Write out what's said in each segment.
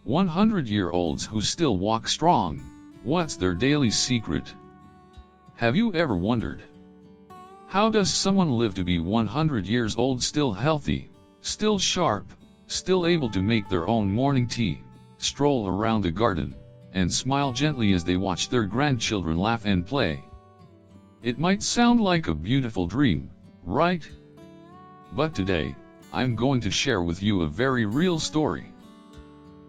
100-year-olds who still walk strong. What's their daily secret? Have you ever wondered? How does someone live to be 100 years old, still healthy, still sharp, still able to make their own morning tea, stroll around the garden, and smile gently as they watch their grandchildren laugh and play? It might sound like a beautiful dream, right? But today, I'm going to share with you a very real story.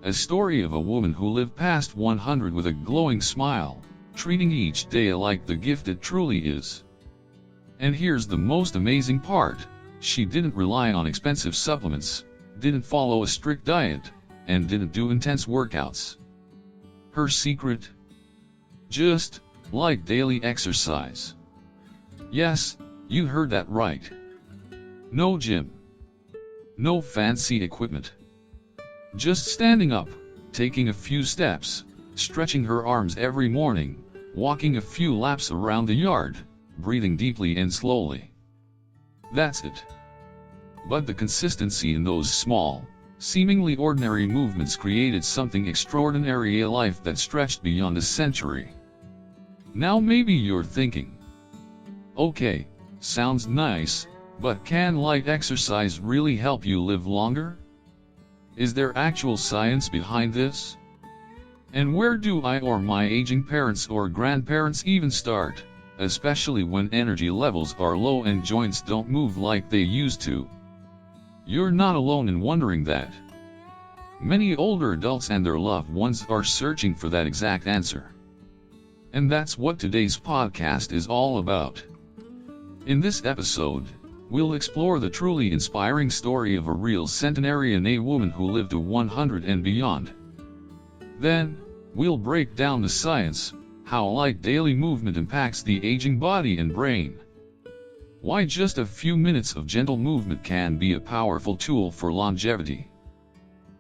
A story of a woman who lived past 100 with a glowing smile, treating each day like the gift it truly is. And here's the most amazing part: she didn't rely on expensive supplements, didn't follow a strict diet, and didn't do intense workouts. Her secret? Just light daily exercise. Yes, you heard that right. No gym. No fancy equipment. Just standing up, taking a few steps, stretching her arms every morning, walking a few laps around the yard, breathing deeply and slowly. That's it. But the consistency in those small, seemingly ordinary movements created something extraordinary, a life that stretched beyond a century. Now maybe you're thinking, okay, sounds nice, but can light exercise really help you live longer? Is there actual science behind this? And where do I or my aging parents or grandparents even start, especially when energy levels are low and joints don't move like they used to? You're not alone in wondering that. Many older adults and their loved ones are searching for that exact answer. And that's what today's podcast is all about. In this episode, we'll explore the truly inspiring story of a real centenarian, a woman who lived to 100 and beyond. Then, we'll break down the science, how light daily movement impacts the aging body and brain. Why just a few minutes of gentle movement can be a powerful tool for longevity.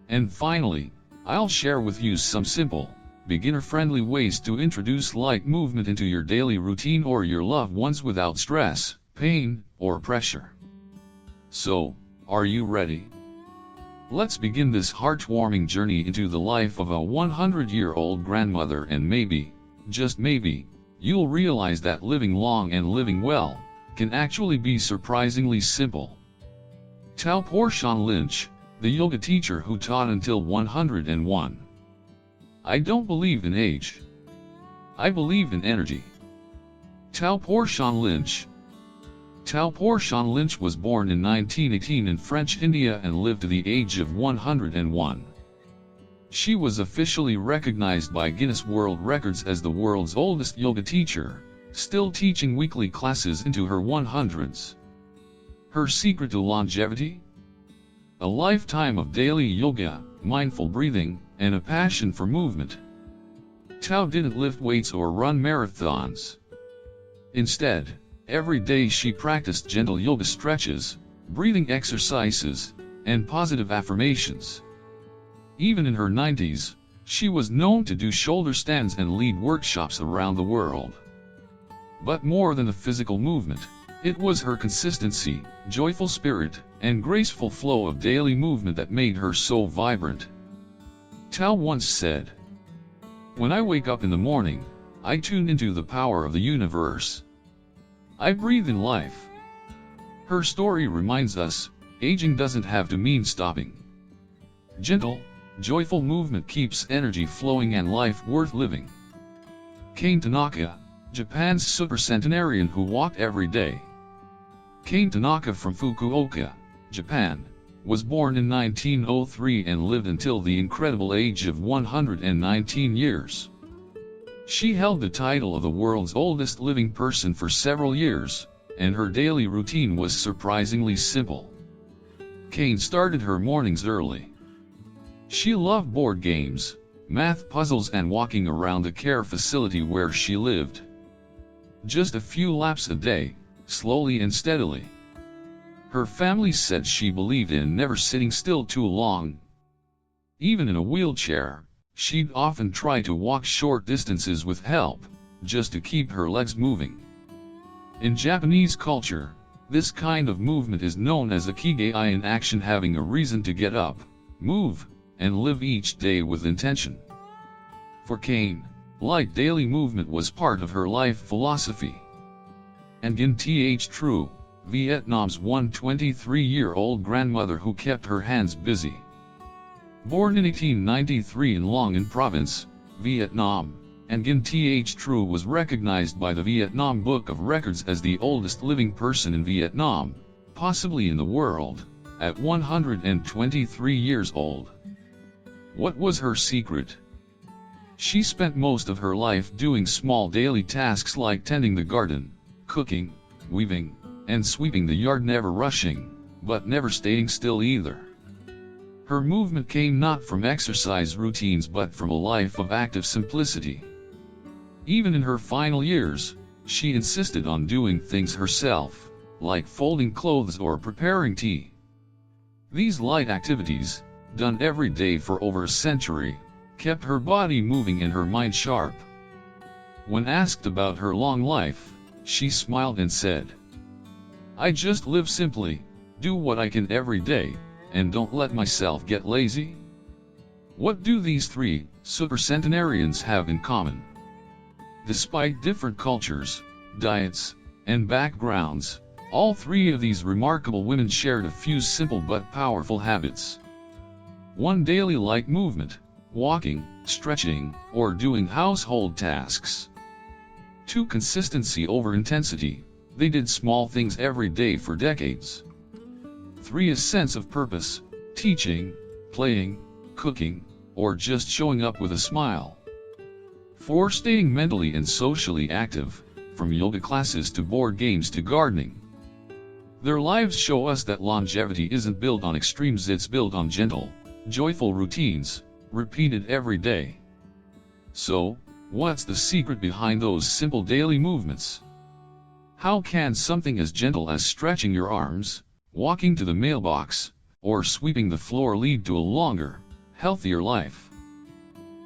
And finally, I'll share with you some simple, beginner-friendly ways to introduce light movement into your daily routine or your loved ones without stress, pain, or pressure. So, are you ready? Let's begin this heartwarming journey into the life of a 100-year-old grandmother, and maybe, just maybe, you'll realize that living long and living well can actually be surprisingly simple. Tao Porchon Lynch, the yoga teacher who taught until 101. I don't believe in age. I believe in energy. Tao Porchon Lynch. Tao Porchon Lynch was born in 1918 in French India and lived to the age of 101. She was officially recognized by Guinness World Records as the world's oldest yoga teacher, still teaching weekly classes into her 100s. Her secret to longevity? A lifetime of daily yoga, mindful breathing, and a passion for movement. Tao didn't lift weights or run marathons. Instead, every day she practiced gentle yoga stretches, breathing exercises, and positive affirmations. Even in her 90s, she was known to do shoulder stands and lead workshops around the world. But more than the physical movement, it was her consistency, joyful spirit, and graceful flow of daily movement that made her so vibrant. Tao once said, "When I wake up in the morning, I tune into the power of the universe. I breathe in life." Her story reminds us, aging doesn't have to mean stopping. Gentle, joyful movement keeps energy flowing and life worth living. Kane Tanaka, Japan's supercentenarian who walked every day. Kane Tanaka from Fukuoka, Japan, was born in 1903 and lived until the incredible age of 119 years. She held the title of the world's oldest living person for several years, and her daily routine was surprisingly simple. Kane started her mornings early. She loved board games, math puzzles, and walking around the care facility where she lived. Just a few laps a day, slowly and steadily. Her family said she believed in never sitting still too long. Even in a wheelchair, she'd often try to walk short distances with help, just to keep her legs moving. In Japanese culture, this kind of movement is known as ikigai in action, having a reason to get up, move, and live each day with intention. For Cain, light daily movement was part of her life philosophy. And Nguyen Th True, Vietnam's 123-year-old grandmother who kept her hands busy. Born in 1893 in Long An Province, Vietnam, Nguyen Th True was recognized by the Vietnam Book of Records as the oldest living person in Vietnam, possibly in the world, at 123 years old. What was her secret? She spent most of her life doing small daily tasks like tending the garden, cooking, weaving, and sweeping the yard, never rushing, but never staying still either. Her movement came not from exercise routines but from a life of active simplicity. Even in her final years, she insisted on doing things herself, like folding clothes or preparing tea. These light activities, done every day for over a century, kept her body moving and her mind sharp. When asked about her long life, she smiled and said, "I just live simply, do what I can every day, and don't let myself get lazy." What do these three supercentenarians have in common? Despite different cultures, diets, and backgrounds, all three of these remarkable women shared a few simple but powerful habits. 1. Daily light movement, walking, stretching, or doing household tasks. 2. Consistency over intensity, they did small things every day for decades. 3. A sense of purpose, teaching, playing, cooking, or just showing up with a smile. 4. Staying mentally and socially active, from yoga classes to board games to gardening. Their lives show us that longevity isn't built on extremes, it's built on gentle, joyful routines, repeated every day. So, what's the secret behind those simple daily movements? How can something as gentle as stretching your arms, walking to the mailbox, or sweeping the floor lead to a longer, healthier life?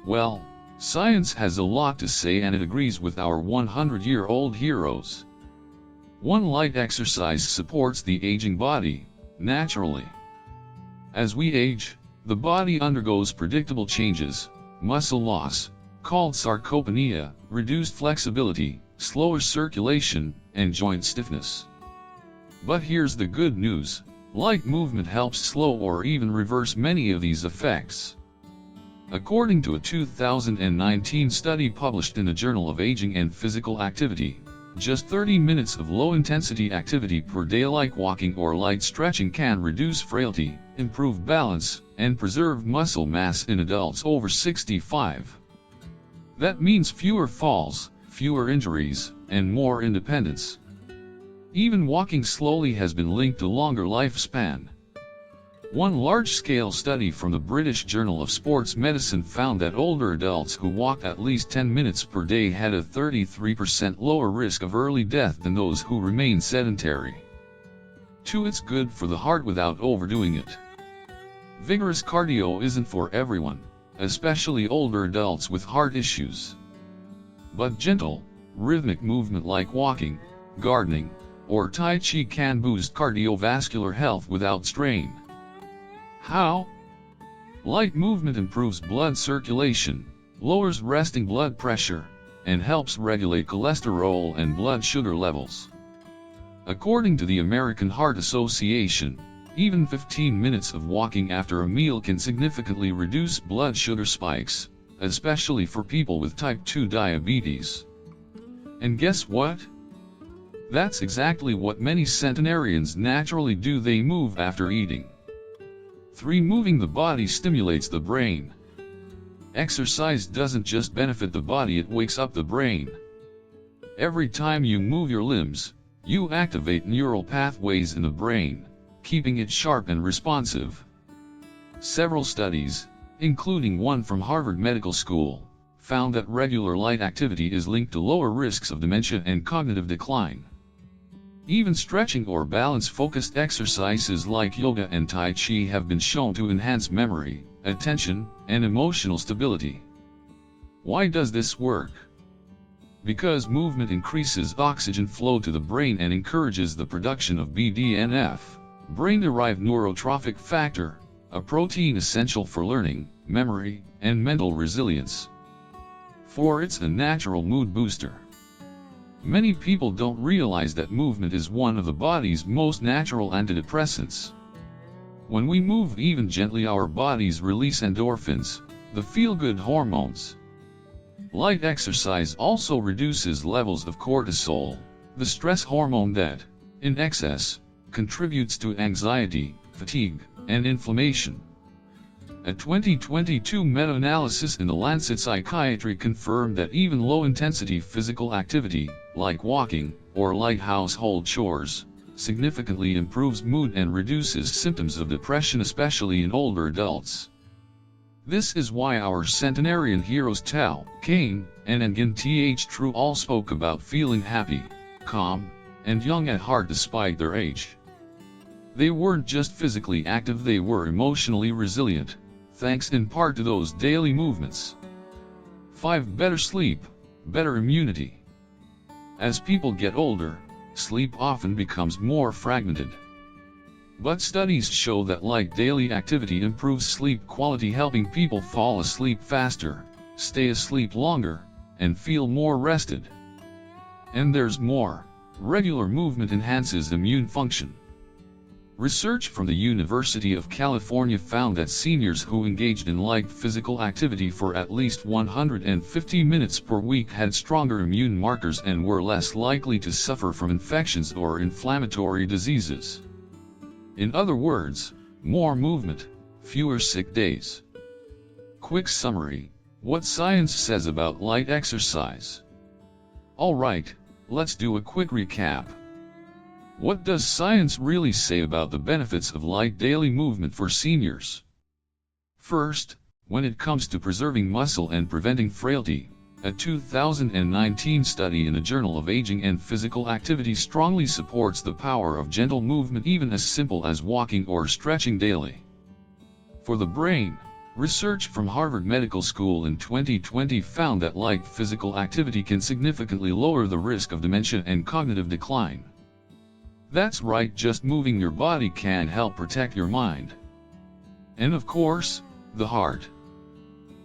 Well, science has a lot to say and it agrees with our 100-year-old heroes. 1. Light exercise supports the aging body, naturally. As we age, the body undergoes predictable changes: muscle loss, called sarcopenia, reduced flexibility, slower circulation, and joint stiffness. But here's the good news: light movement helps slow or even reverse many of these effects. According to a 2019 study published in the Journal of Aging and Physical Activity, just 30 minutes of low-intensity activity per day like walking or light stretching can reduce frailty, improve balance, and preserve muscle mass in adults over 65. That means fewer falls, fewer injuries, and more independence. Even walking slowly has been linked to longer lifespan. One large-scale study from the British Journal of Sports Medicine found that older adults who walked at least 10 minutes per day had a 33% lower risk of early death than those who remain sedentary. 2. It's good for the heart without overdoing it. Vigorous cardio isn't for everyone, especially older adults with heart issues. But gentle, rhythmic movement like walking, gardening, or Tai Chi can boost cardiovascular health without strain. How? Light movement improves blood circulation, lowers resting blood pressure, and helps regulate cholesterol and blood sugar levels. According to the American Heart Association, even 15 minutes of walking after a meal can significantly reduce blood sugar spikes, especially for people with type 2 diabetes. And guess what? That's exactly what many centenarians naturally do: they move after eating. 3. Moving the body stimulates the brain. Exercise doesn't just benefit the body, it wakes up the brain. Every time you move your limbs, you activate neural pathways in the brain, keeping it sharp and responsive. Several studies, including one from Harvard Medical School, found that regular light activity is linked to lower risks of dementia and cognitive decline. Even stretching or balance-focused exercises like yoga and Tai Chi have been shown to enhance memory, attention, and emotional stability. Why does this work? Because movement increases oxygen flow to the brain and encourages the production of BDNF, brain-derived neurotrophic factor, a protein essential for learning, memory, and mental resilience. 4. It's a natural mood booster. Many people don't realize that movement is one of the body's most natural antidepressants. When we move even gently, our bodies release endorphins, the feel-good hormones. Light exercise also reduces levels of cortisol, the stress hormone that, in excess, contributes to anxiety, fatigue, and inflammation. A 2022 meta-analysis in the Lancet Psychiatry confirmed that even low-intensity physical activity, like walking, or light household chores, significantly improves mood and reduces symptoms of depression, especially in older adults. This is why our centenarian heroes Tao, Cain, and Nguyen Th True all spoke about feeling happy, calm, and young at heart despite their age. They weren't just physically active, they were emotionally resilient, thanks in part to those daily movements. 5. Better sleep, better immunity. As people get older, sleep often becomes more fragmented. But studies show that light daily activity improves sleep quality, helping people fall asleep faster, stay asleep longer, and feel more rested. And there's more. Regular movement enhances immune function. Research from the University of California found that seniors who engaged in light physical activity for at least 150 minutes per week had stronger immune markers and were less likely to suffer from infections or inflammatory diseases. In other words, more movement, fewer sick days. Quick summary: what science says about light exercise. Alright, let's do a quick recap. What does science really say about the benefits of light daily movement for seniors? First, when it comes to preserving muscle and preventing frailty, a 2019 study in the Journal of Aging and Physical Activity strongly supports the power of gentle movement, even as simple as walking or stretching daily. For the brain, research from Harvard Medical School in 2020 found that light physical activity can significantly lower the risk of dementia and cognitive decline. That's right, just moving your body can help protect your mind. And of course, the heart.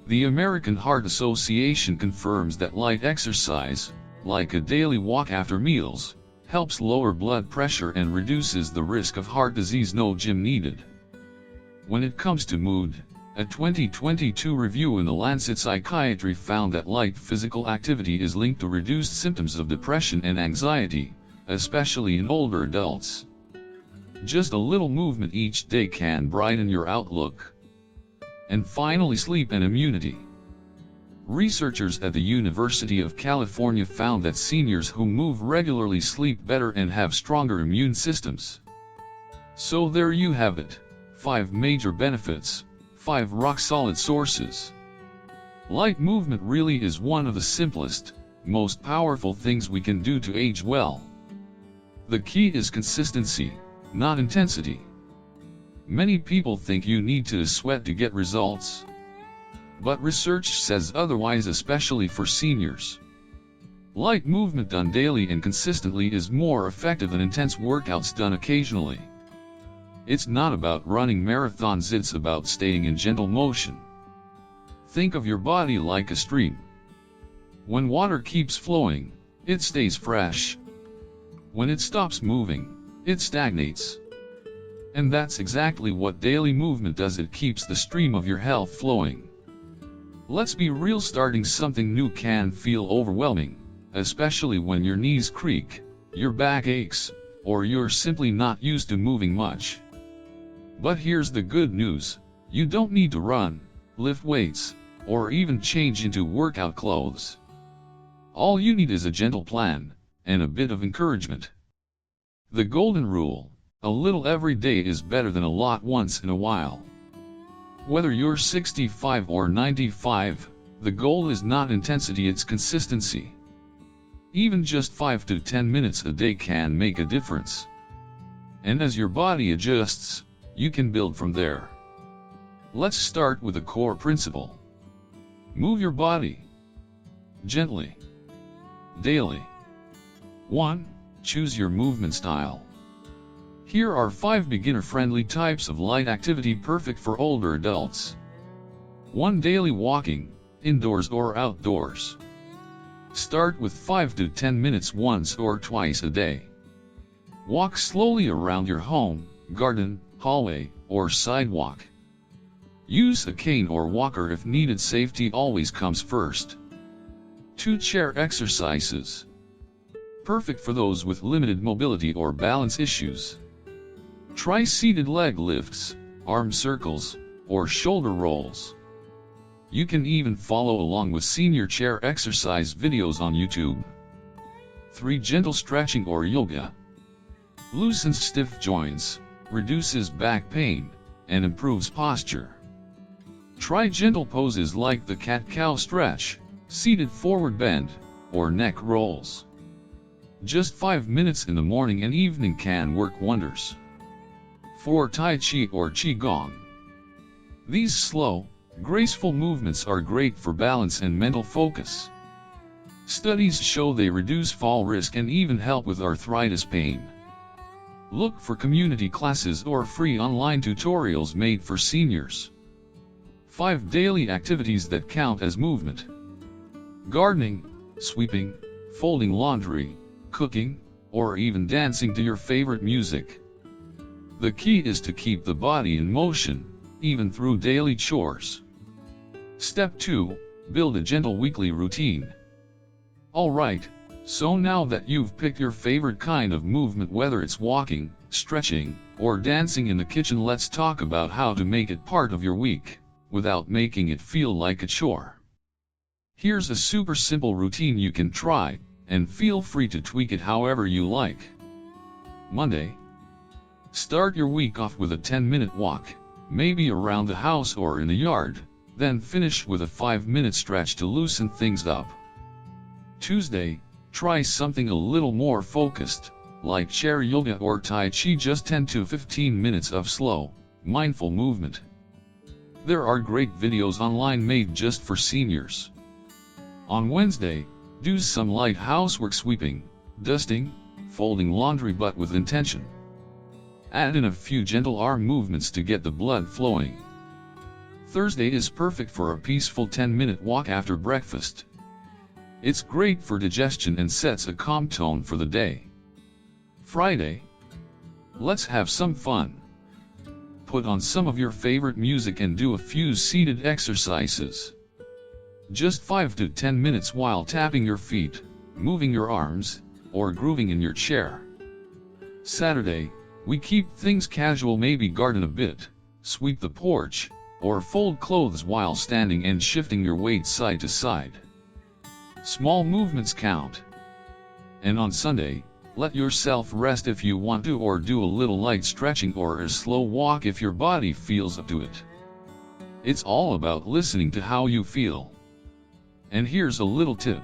The American Heart Association confirms that light exercise, like a daily walk after meals, helps lower blood pressure and reduces the risk of heart disease. No gym needed. When it comes to mood, a 2022 review in the Lancet Psychiatry found that light physical activity is linked to reduced symptoms of depression and anxiety, especially in older adults. Just a little movement each day can brighten your outlook. And finally, sleep and immunity. Researchers at the University of California found that seniors who move regularly sleep better and have stronger immune systems. So there you have it, 5 major benefits, 5 rock-solid sources. Light movement really is one of the simplest, most powerful things we can do to age well. The key is consistency, not intensity. Many people think you need to sweat to get results. But research says otherwise, especially for seniors. Light movement done daily and consistently is more effective than intense workouts done occasionally. It's not about running marathons, it's about staying in gentle motion. Think of your body like a stream. When water keeps flowing, it stays fresh. When it stops moving, it stagnates. And that's exactly what daily movement does, it keeps the stream of your health flowing. Let's be real, starting something new can feel overwhelming, especially when your knees creak, your back aches, or you're simply not used to moving much. But here's the good news: you don't need to run, lift weights, or even change into workout clothes. All you need is a gentle plan, and a bit of encouragement. The golden rule: a little every day is better than a lot once in a while. Whether you're 65 or 95, the goal is not intensity, it's consistency. Even just 5 to 10 minutes a day can make a difference. And as your body adjusts, you can build from there. Let's start with a core principle. Move your body gently, daily. 1. Choose your movement style. Here are 5 beginner-friendly types of light activity perfect for older adults. 1. Daily walking, indoors or outdoors. Start with 5 to 10 minutes once or twice a day. Walk slowly around your home, garden, hallway, or sidewalk. Use a cane or walker if needed. Safety always comes first. 2. Chair exercises. Perfect for those with limited mobility or balance issues. Try seated leg lifts, arm circles, or shoulder rolls. You can even follow along with senior chair exercise videos on YouTube. 3. Gentle stretching or yoga. Loosens stiff joints, reduces back pain, and improves posture. Try gentle poses like the cat-cow stretch, seated forward bend, or neck rolls. Just 5 minutes in the morning and evening can work wonders. 4. Tai Chi or Qigong. These slow, graceful movements are great for balance and mental focus. Studies show they reduce fall risk and even help with arthritis pain. Look for community classes or free online tutorials made for seniors. 5. Daily activities that count as movement. Gardening, sweeping, folding laundry, cooking, or even dancing to your favorite music. The key is to keep the body in motion, even through daily chores. Step 2. Build a gentle weekly routine. Alright, so now that you've picked your favorite kind of movement, whether it's walking, stretching, or dancing in the kitchen, let's talk about how to make it part of your week, without making it feel like a chore. Here's a super simple routine you can try, and feel free to tweak it however you like. Monday. Start your week off with a 10-minute walk, maybe around the house or in the yard, then finish with a 5-minute stretch to loosen things up. Tuesday, try something a little more focused, like chair yoga or Tai Chi, just 10 to 15 minutes of slow, mindful movement. There are great videos online made just for seniors. On Wednesday, do some light housework, sweeping, dusting, folding laundry, but with intention. Add in a few gentle arm movements to get the blood flowing. Thursday is perfect for a peaceful 10-minute walk after breakfast. It's great for digestion and sets a calm tone for the day. Friday. Let's have some fun. Put on some of your favorite music and do a few seated exercises. Just 5 to 10 minutes while tapping your feet, moving your arms, or grooving in your chair. Saturday, we keep things casual, maybe garden a bit, sweep the porch, or fold clothes while standing and shifting your weight side to side. Small movements count. And on Sunday, let yourself rest if you want to, or do a little light stretching or a slow walk if your body feels up to it. It's all about listening to how you feel. And here's a little tip: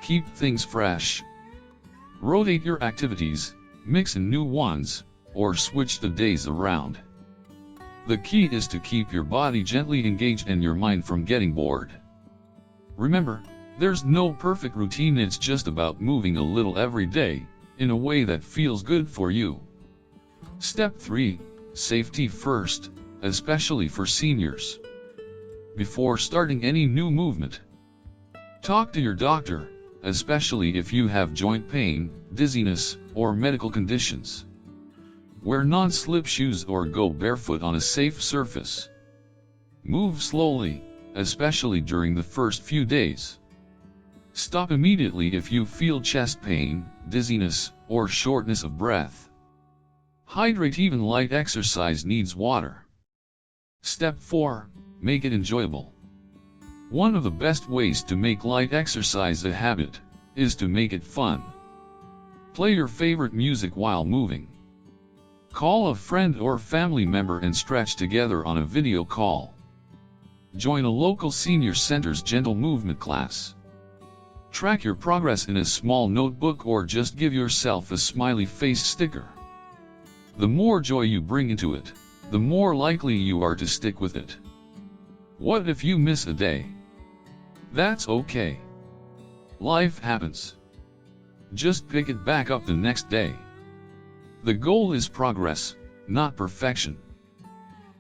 keep things fresh. Rotate your activities, mix in new ones, or switch the days around. The key is to keep your body gently engaged and your mind from getting bored. Remember, there's no perfect routine, it's just about moving a little every day, in a way that feels good for you. Step 3. Safety first, especially for seniors. Before starting any new movement, talk to your doctor, especially if you have joint pain, dizziness, or medical conditions. Wear non-slip shoes or go barefoot on a safe surface. Move slowly, especially during the first few days. Stop immediately if you feel chest pain, dizziness, or shortness of breath. Hydrate. Even light exercise needs water. Step 4. Make it enjoyable. One of the best ways to make light exercise a habit is to make it fun. Play your favorite music while moving. Call a friend or family member and stretch together on a video call. Join a local senior center's gentle movement class. Track your progress in a small notebook or just give yourself a smiley face sticker. The more joy you bring into it, the more likely you are to stick with it. What if you miss a day? That's okay. Life happens. Just pick it back up the next day. The goal is progress, not perfection.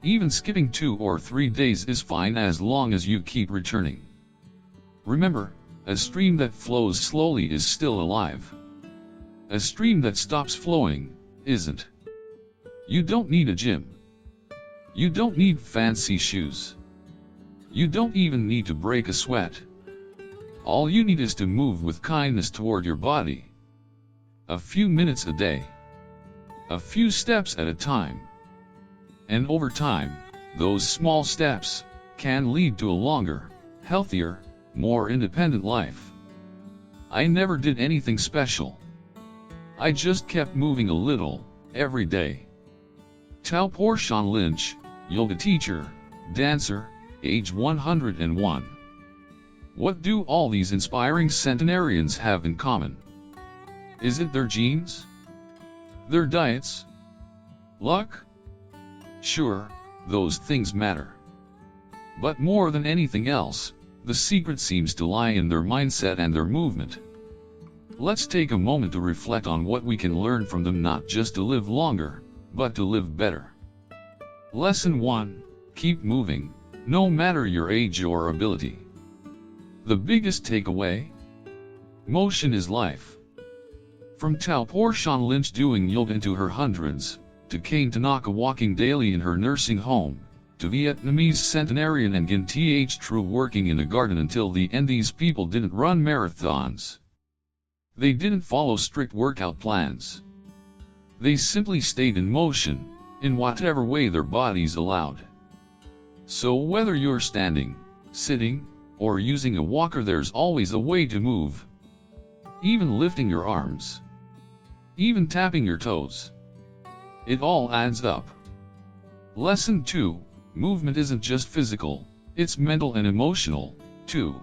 Even skipping 2 or 3 days is fine as long as you keep returning. Remember, a stream that flows slowly is still alive. A stream that stops flowing isn't. You don't need a gym. You don't need fancy shoes. You don't even need to break a sweat. All you need is to move with kindness toward your body. A few minutes a day. A few steps at a time. And over time, those small steps can lead to a longer, healthier, more independent life. I never did anything special. I just kept moving a little, every day. Tao Porchon Lynch, yoga teacher, dancer, age 101. What do all these inspiring centenarians have in common? Is it their genes? Their diets? Luck? Sure, those things matter. But more than anything else, the secret seems to lie in their mindset and their movement. Let's take a moment to reflect on what we can learn from them, not just to live longer, but to live better. Lesson 1. Keep moving, no matter your age or ability. The biggest takeaway? Motion is life. From Tao Porchon Lynch doing yoga into her hundreds, to Kane Tanaka walking daily in her nursing home, to Vietnamese centenarian Nguyen Th True working in a garden until the end, these people didn't run marathons. They didn't follow strict workout plans. They simply stayed in motion, in whatever way their bodies allowed. So whether you're standing, sitting, or using a walker, there's always a way to move. Even lifting your arms. Even tapping your toes. It all adds up. Lesson 2. Movement isn't just physical, it's mental and emotional, too.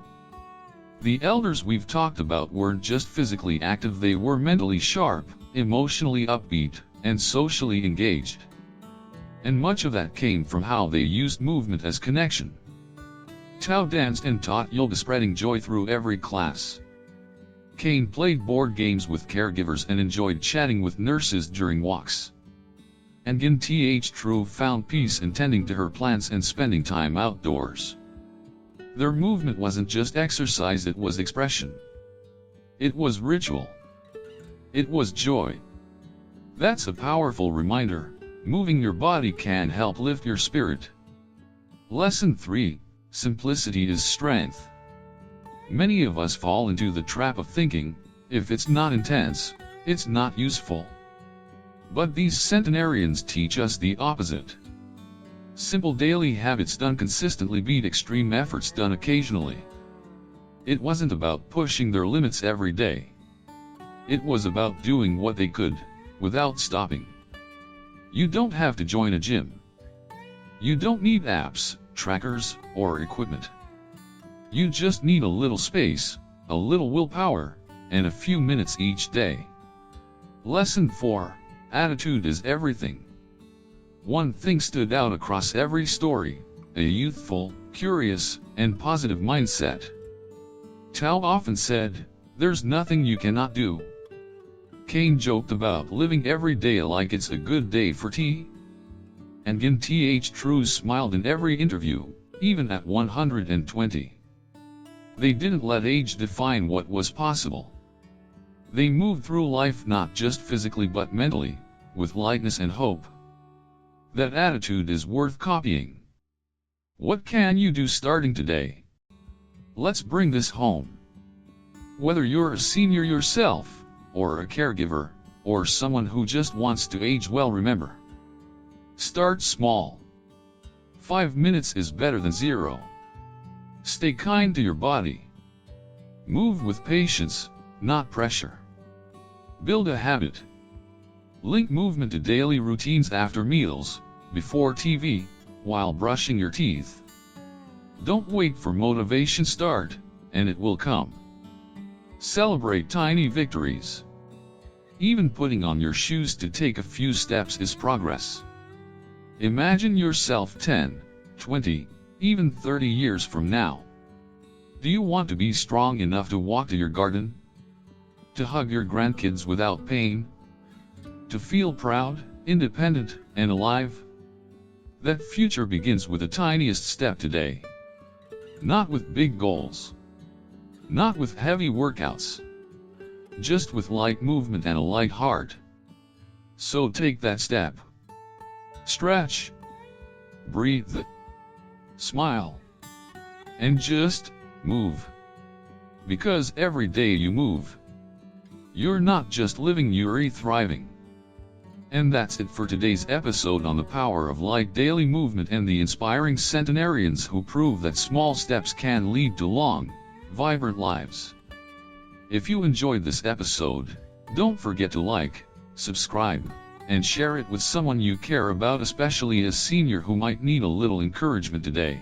The elders we've talked about weren't just physically active, they were mentally sharp, emotionally upbeat, and socially engaged. And much of that came from how they used movement as connection. Tao danced and taught yoga, spreading joy through every class. Kane played board games with caregivers and enjoyed chatting with nurses during walks. And Nguyen Th True found peace in tending to her plants and spending time outdoors. Their movement wasn't just exercise, it was expression. It was ritual. It was joy. That's a powerful reminder. Moving your body can help lift your spirit. Lesson 3. Simplicity is strength. Many of us fall into the trap of thinking, if it's not intense, it's not useful. But these centenarians teach us the opposite. Simple daily habits done consistently beat extreme efforts done occasionally. It wasn't about pushing their limits every day. It was about doing what they could, without stopping. You don't have to join a gym. You don't need apps, trackers, or equipment. You just need a little space, a little willpower, and a few minutes each day. Lesson 4. Attitude is everything. One thing stood out across every story: a youthful, curious, and positive mindset. Tao often said, "There's nothing you cannot do." Kane joked about living every day like it's a good day for tea. And Nguyen Th True smiled in every interview, even at 120. They didn't let age define what was possible. They moved through life not just physically but mentally, with lightness and hope. That attitude is worth copying. What can you do starting today? Let's bring this home. Whether you're a senior yourself, or a caregiver, or someone who just wants to age well, remember. Start small. 5 minutes is better than 0. Stay kind to your body. Move with patience, not pressure. Build a habit. Link movement to daily routines after meals, before TV, while brushing your teeth. Don't wait for motivation, start, and it will come. Celebrate tiny victories. Even putting on your shoes to take a few steps is progress. Imagine yourself 10, 20, even 30 years from now. Do you want to be strong enough to walk to your garden? To hug your grandkids without pain? to feel proud, independent, and alive? That future begins with the tiniest step today. Not with big goals. Not with heavy workouts. Just with light movement and a light heart. So take that step. Stretch. Breathe. Smile. And just move. Because every day you move, you're not just living, you're thriving. And that's it for today's episode on the power of light daily movement and the inspiring centenarians who prove that small steps can lead to long, vibrant lives. If you enjoyed this episode, don't forget to like, subscribe, and share it with someone you care about, especially a senior who might need a little encouragement today.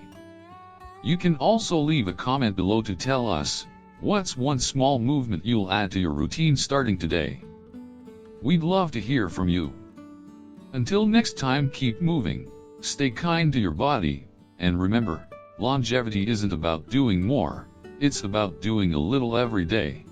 You can also leave a comment below to tell us, what's one small movement you'll add to your routine starting today? We'd love to hear from you. Until next time, keep moving, stay kind to your body, and remember, longevity isn't about doing more, it's about doing a little every day.